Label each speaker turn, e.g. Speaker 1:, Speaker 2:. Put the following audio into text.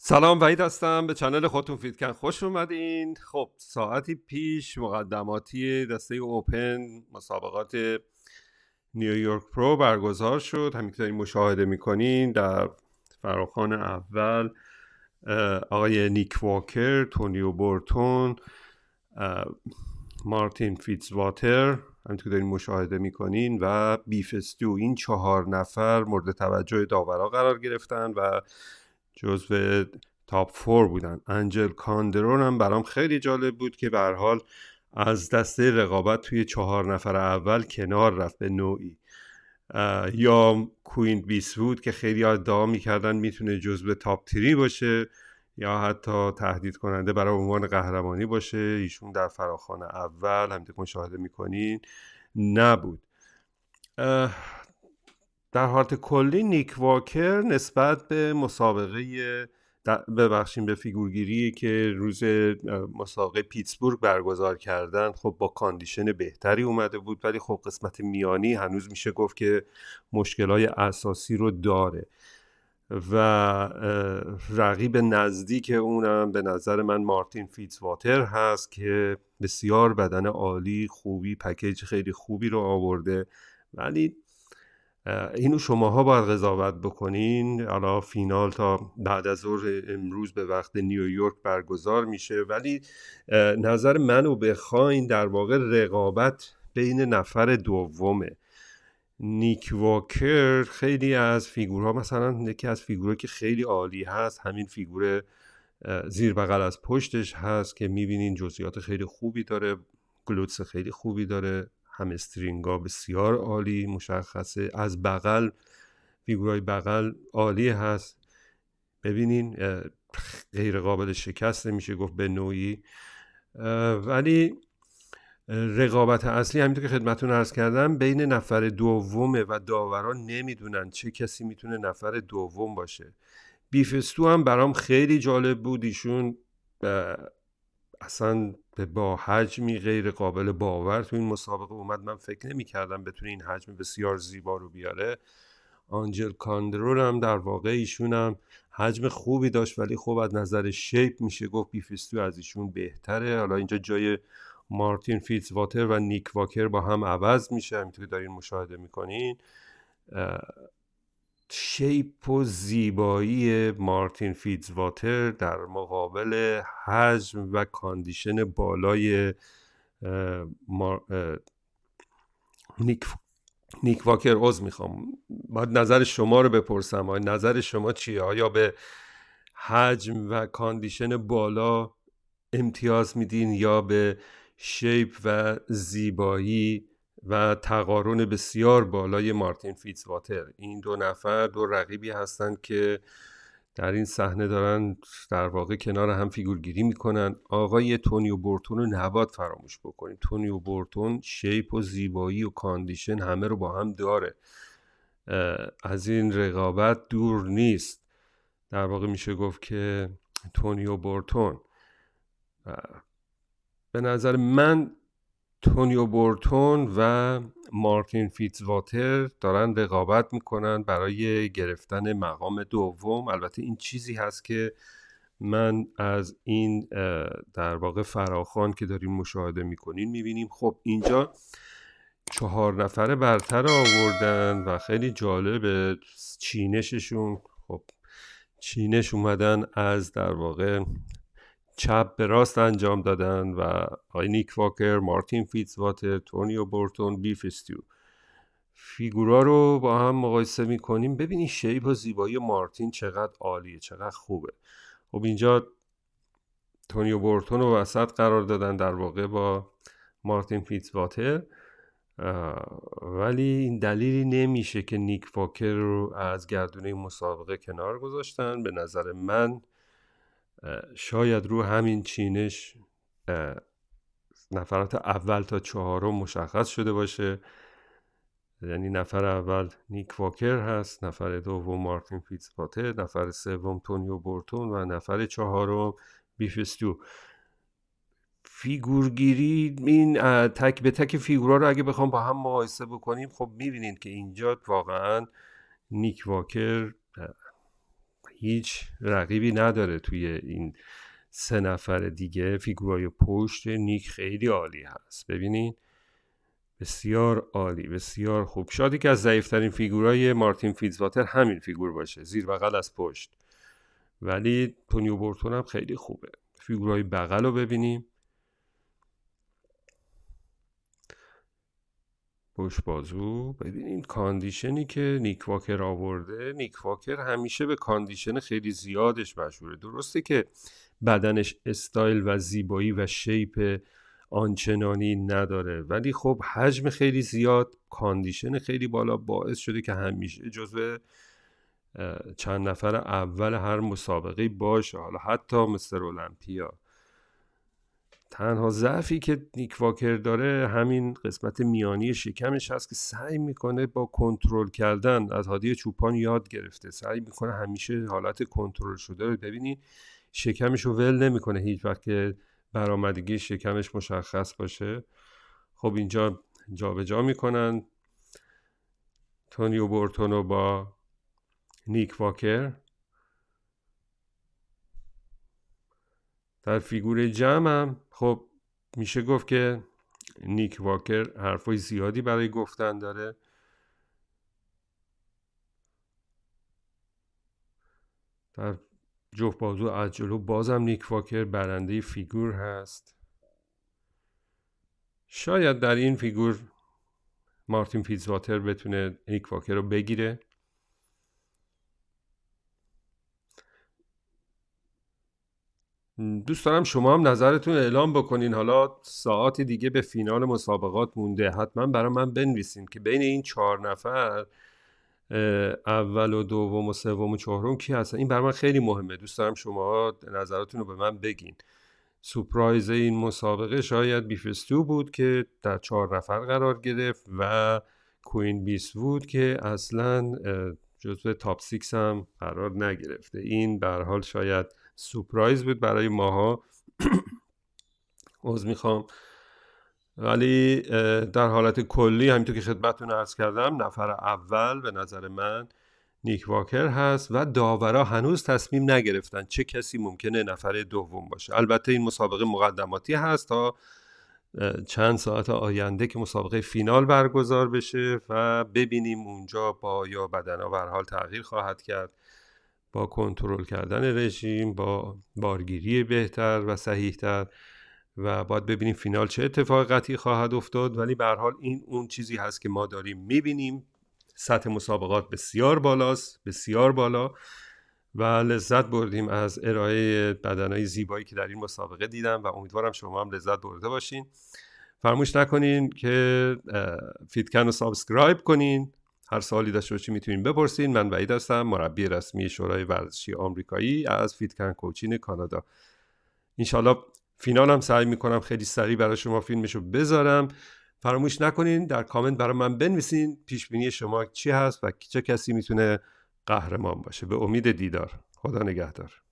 Speaker 1: سلام، وحید هستم. به چنل خودتون فیدکن خوش اومدین. خب ساعتی پیش مقدماتی دسته اوپن مسابقات نیویورک پرو برگزار شد. همین که دارین مشاهده میکنین در فراخوان اول آقای نیک واکر، تونیو بورتون، اه، مارتین فیتزواتر، همین که دارین مشاهده میکنین، و بیف استو، این 4 نفر مورد توجه داورا قرار گرفتن و جزو تاپ 4 بودن. انجل کاندرون هم برام خیلی جالب بود که به هر حال از دسته رقابت توی 4 نفر اول کنار رفت به نوعی. یا کوین بیسوود که خیلی ادعا میکردن میتونه جزو تاپ 3 باشه یا حتی تهدید کننده برای عنوان قهرمانی باشه، ایشون در فراخوان اول همونطور که مشاهده میکنین نبود. در حالت کلی نیک واکر نسبت به مسابقه به فیگورگیری که روز مسابقه پیتسبورگ برگزار کردن، خب با کاندیشن بهتری اومده بود، ولی خب قسمت میانی هنوز میشه گفت که مشکلای اساسی رو داره و رقیب نزدیک اونم به نظر من مارتین فیتزواتر هست که بسیار بدن عالی، خوبی، پکیج خیلی خوبی رو آورده، ولی اینو شماها باید قضاوت بکنین. حالا فینال تا بعد از ظهر امروز به وقت نیویورک برگزار میشه، ولی نظر منو بخواین در واقع رقابت بین نفر دومه. نیک واکر خیلی از فیگورها، مثلا یکی از فیگورها که خیلی عالی هست همین فیگور زیر بغل از پشتش هست که میبینین جزئیات خیلی خوبی داره، گلوتس خیلی خوبی داره، هم استرینگا بسیار عالی مشخصه، از بغل فیگورای بغل عالی هست. ببینین غیر قابل شکست میشه گفت به نوعی. ولی رقابت اصلی همینطور که خدمتون عرض کردم بین نفر دومه و داوران نمیدونن چه کسی میتونه نفر دوم باشه. بیفستو هم برام خیلی جالب بود. ایشون اصلا با حجمی غیر قابل باور تو این مسابقه اومد. من فکر نمی کردم بتونه این حجم بسیار زیبا رو بیاره. آنجل کاندرون هم در واقع ایشون هم حجم خوبی داشت، ولی خب از نظر شیپ میشه گفت بیفستو از ایشون بهتره. حالا اینجا جای مارتین فیتزواتر و نیک واکر با هم عوض میشه، همینطور که دارین مشاهده میکنین. شیپ و زیبایی مارتین فیتزواتر در مقابل حجم و کاندیشن بالای نیک واکر. میخوام باید نظر شما رو بپرسم، نظر شما چیه؟ آیا به حجم و کاندیشن بالا امتیاز میدین یا به شیپ و زیبایی و تقارن بسیار بالای مارتین فیتزواتر؟ این دو نفر دو رقیبی هستند که در این صحنه دارن در واقع کنار هم فیگورگیری میکنن. آقای تونیو بورتون رو نباید فراموش بکنیم. تونیو بورتون شیپ و زیبایی و کاندیشن همه رو با هم داره، از این رقابت دور نیست. در واقع میشه گفت که تونیو بورتون، به نظر من تونیو بورتون و مارتین فیتزواتر دارن رقابت میکنن برای گرفتن مقام دوم. البته این چیزی هست که من از این در واقع فراخوان که داریم مشاهده میکنین میبینیم. خب اینجا 4 نفر برتر آوردن و خیلی جالبه چینششون. خب چینش اومدن از در واقع چپ به راست انجام دادن و آقای نیک واکر، مارتین فیتزواتر، تونیو بورتون، بیف استیو فیگورا رو با هم مقایسه میکنیم. ببینید شیپ و زیبایی مارتین چقدر عالیه، چقدر خوبه. خب اینجا تونیو بورتون رو وسط قرار دادن در واقع با مارتین فیتزواتر، ولی این دلیلی نمیشه که نیک واکر رو از گردونه مسابقه کنار گذاشتن. به نظر من شاید رو همین چینش نفرات اول تا 4 مشخص شده باشه. یعنی نفر اول نیک واکر هست، نفر دوم مارتین فیتزواتر، نفر سوم تونیو بورتون و نفر 4 بیف استو. فیگورگیری این تک به تک فیگورا رو اگه بخوام با هم مقایسه بکنیم، خب میبینید که اینجا واقعا نیک واکر هیچ رقیبی نداره توی این 3 نفر دیگه. فیگورای پشت نیک خیلی عالی هست، ببینین بسیار عالی، بسیار خوب. شاید که از ضعیفترین فیگورای مارتین فیتزواتر همین فیگور باشه، زیر بغل از پشت، ولی تونیو بورتون هم خیلی خوبه. فیگورای بغل رو ببینیم، پشت بازو، ببینین کاندیشنی که نیک واکر آورده. نیک واکر همیشه به کاندیشن خیلی زیادش مشهوره. درسته که بدنش استایل و زیبایی و شیپ آنچنانی نداره، ولی خب حجم خیلی زیاد، کاندیشن خیلی بالا، باعث شده که همیشه جزو چند نفر اول هر مسابقه باشه، حالا حتی مستر المپیا. تنها ضعفی که نیک واکر داره همین قسمت میانی شکمش هست که سعی میکنه با کنترل کردن، از هادی چوپان یاد گرفته، سعی میکنه همیشه حالت کنترل شده رو. ببینید شکمش رو ول نمیکنه هیچ وقت که برآمدگی شکمش مشخص باشه. خب اینجا جابجا میکنن تونیو بورتونو با نیک واکر. در فیگور جمع هم خب میشه گفت که نیک واکر حرفای زیادی برای گفتن داره. در جفت بازو از جلو بازم نیک واکر برنده فیگور هست. شاید در این فیگور مارتین فیتزواتر بتونه نیک واکر رو بگیره. دوست دارم شما هم نظرتون اعلام بکنین. حالا ساعت دیگه به فینال مسابقات مونده، حتما برای من بنویسین که بین این 4 نفر اول و دوم و سوم و چهارم کی هستن. این برای من خیلی مهمه، دوست دارم شما نظراتون رو به من بگین. سورپرایز این مسابقه شاید بیفستو بود که در 4 نفر قرار گرفت و کوین بیسوود که اصلا جزو تاپ 6 هم قرار نگرفته. این به هر حال شاید سورپرایز بود برای ماها. عذر میخوام، ولی در حالت کلی همینطور که خدمتتون عرض کردم، نفر اول به نظر من نیک واکر هست و داورا هنوز تصمیم نگرفتن چه کسی ممکنه نفر دوم باشه. البته این مسابقه مقدماتی هست تا چند ساعت آینده که مسابقه فینال برگزار بشه و ببینیم اونجا با یا بدنها به هر حال تغییر خواهد کرد، با کنترل کردن رژیم، با بارگیری بهتر و صحیحتر، و باید ببینیم فینال چه اتفاقاتی خواهد افتاد. ولی به هر حال این اون چیزی هست که ما داریم میبینیم. سطح مسابقات بسیار بالاست، بسیار بالا، و لذت بردیم از ارائه بدنهای زیبایی که در این مسابقه دیدم و امیدوارم شما هم لذت برده باشین. فراموش نکنین که فیتکن رو سابسکرایب کنین. هر سوالی داشته باشین میتونین بپرسین. من وحید هستم، مربی رسمی شورای ورزشی آمریکایی از فیتکن کوچین کانادا. انشالله فینال هم سعی میکنم خیلی سریع برای شما فیلمشو بذارم. فراموش نکنین در کامنت برای من بنویسین پیش بینی شما چی هست و چه کسی میتونه قهرمان باشه. به امید دیدار. خدا نگهدار.